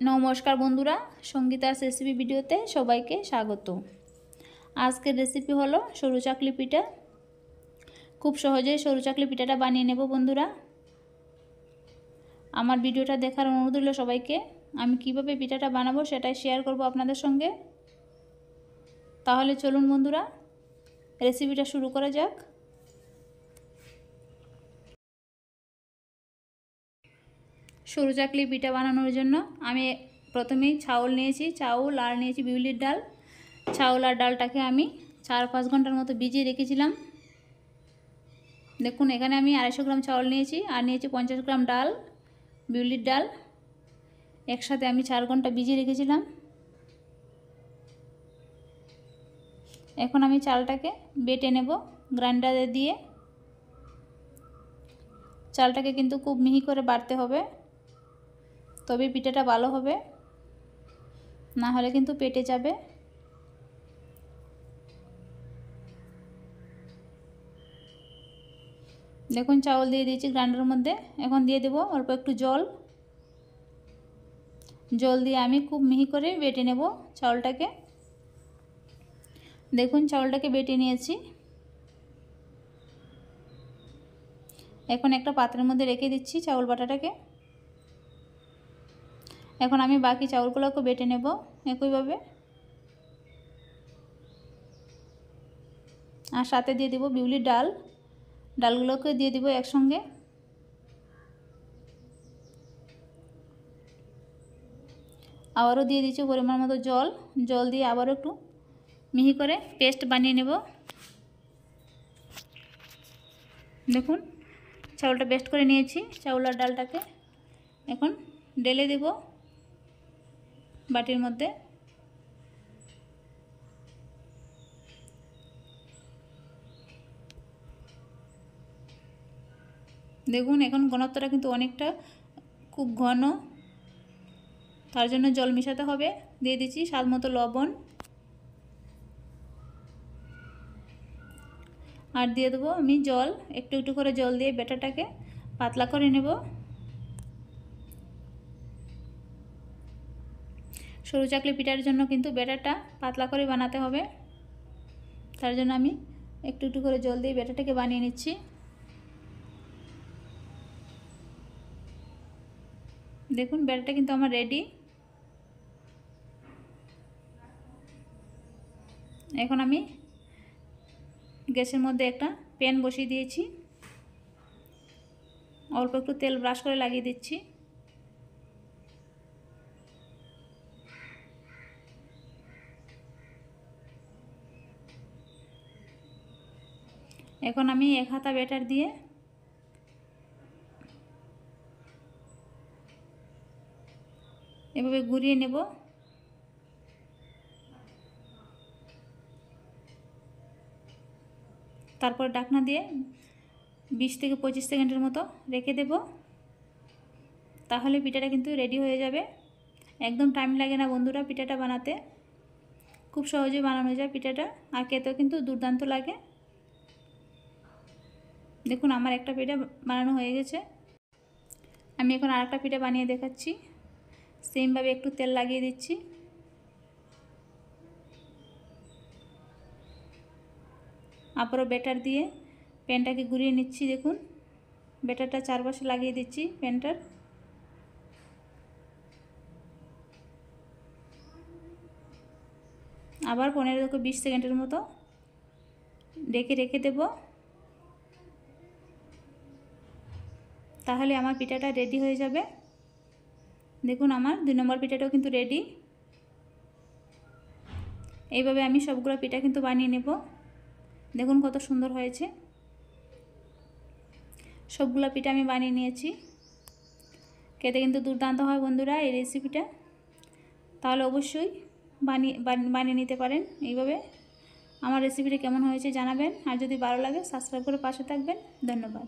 নমস্কার বন্ধুরা, সঙ্গীতাস রেসিপি ভিডিওতে সবাইকে স্বাগত। আজকের রেসিপি হলো সরু চাকলি পিঠা। খুব সহজেই সরু চাকলি পিঠাটা বানিয়ে নেব বন্ধুরা। আমার ভিডিওটা দেখার অনুরোধ রইল সবাইকে। আমি কিভাবে পিঠাটা বানাবো সেটাই শেয়ার করব আপনাদের সঙ্গে। তাহলে চলুন বন্ধুরা, রেসিপিটা শুরু করা যাক। সরু চাকলি পিঠা বানানোর জন্য আমি প্রথমেই চাউল নিয়েছি, আর নিয়েছি বিউলির ডাল। চাউল আর ডালটাকে আমি 4-5 ঘন্টার মতো ভিজিয়ে রেখেছিলাম। দেখুন, এখানে আমি 250 গ্রাম চাউল নিয়েছি আর নিয়েছি 50 গ্রাম ডাল, বিউলির ডাল। একসাথে আমি 4 ঘন্টা ভিজিয়ে রেখেছিলাম। এখন আমি চালটাকে বেটে নেব গ্রাইন্ডারে দিয়ে। চালটাকে কিন্তু খুব মিহি করে বাটতে হবে, তবে পিঠাটা ভালো হবে, না হলে কিন্তু পেটে যাবে। দেখুন, চাউল দিয়ে দিয়েছি গ্রাইন্ডারের মধ্যে। এখন দিয়ে দেব অল্প একটু জল দিয়ে আমি খুব মিহি করে বেটে নেব চাউলটাকে। দেখুন, চাউলটাকে বেটে নিয়েছি। এখন একটা পাত্রের মধ্যে রেখে দিচ্ছি চাউল বাটাটাকে। এখন আমি বাকি চাউলগুলোকে বেটে নেব একইভাবে, আর সাথে দিয়ে দেব বিউলির ডালগুলোকে দিয়ে দেব একসঙ্গে। আবারও দিয়ে দিচ্ছি পরিমাণ মতো জল দিয়ে আবারও একটু মিহি করে পেস্ট বানিয়ে নেব। দেখুন, চাউলটা পেস্ট করে নিয়েছি। চাউল আর ডালটাকে এখন ঢেলে দেব বাটির মধ্যে। দেখুন, এখন ঘনত্বটা কিন্তু অনেকটা খুব ঘন, তার জন্য জল মেশাতে হবে। দিয়ে দিচ্ছি স্বাদ মতো লবণ, আর দিয়ে দেবো আমি জল। একটু একটু করে জল দিয়ে ব্যাটারটাকে পাতলা করে নেব। সরু চাকলি পিঠার জন্য কিন্তু ব্যাটারটা পাতলা করে বানাতে হবে, তার জন্য আমি একটু একটু করে জল দিয়ে ব্যাটারটাকে বানিয়ে নিচ্ছি। দেখুন, ব্যাটারটা কিন্তু আমার রেডি। এখন আমি গ্যাসের মধ্যে একটা প্যান বসিয়ে দিয়েছি। অল্প একটু তেল ব্রাশ করে লাগিয়ে দিচ্ছি। এখন আমি 1 হাতা ব্যাটার দিয়ে এভাবে ঘুরিয়ে নেব। তারপর ঢাকনা দিয়ে 20 থেকে 25 সেকেন্ডের মতো রেখে দেব। তাহলে পিঠাটা কিন্তু রেডি হয়ে যাবে। একদম টাইম লাগে না বন্ধুরা পিঠাটা বানাতে, খুব সহজে বানানো যায় পিঠাটা, আর খেতেও কিন্তু দুর্দান্ত লাগে। দেখুন, আমার একটা পিঠা বানানো হয়ে গেছে। আমি এখন আরেকটা পিঠা বানিয়ে দেখাচ্ছি। সেমভাবে একটু তেল লাগিয়ে দিচ্ছি। আবারও ব্যাটার দিয়ে প্যানটাকে ঘুরিয়ে নিচ্ছি। দেখুন, ব্যাটারটা চারপাশে লাগিয়ে দিচ্ছি প্যানটার। আবার 15 থেকে 20 সেকেন্ডের মতো রেখে দেব। তাহলে আমার পিঠাটা রেডি হয়ে যাবে। দেখুন, আমার 2 নম্বর পিঠাটাও কিন্তু রেডি। এইভাবে আমি সবগুলো পিঠা কিন্তু বানিয়ে নেব। দেখুন কত সুন্দর হয়েছে। সবগুলো পিঠা আমি বানিয়ে নিয়েছি। খেতে কিন্তু দুর্দান্ত হয় বন্ধুরা এই রেসিপিটা। তাহলে অবশ্যই বানিয়ে নিতে পারেন এইভাবে। আমার রেসিপিটা কেমন হয়েছে জানাবেন, আর যদি ভালো লাগে সাবস্ক্রাইব করে পাশে থাকবেন। ধন্যবাদ।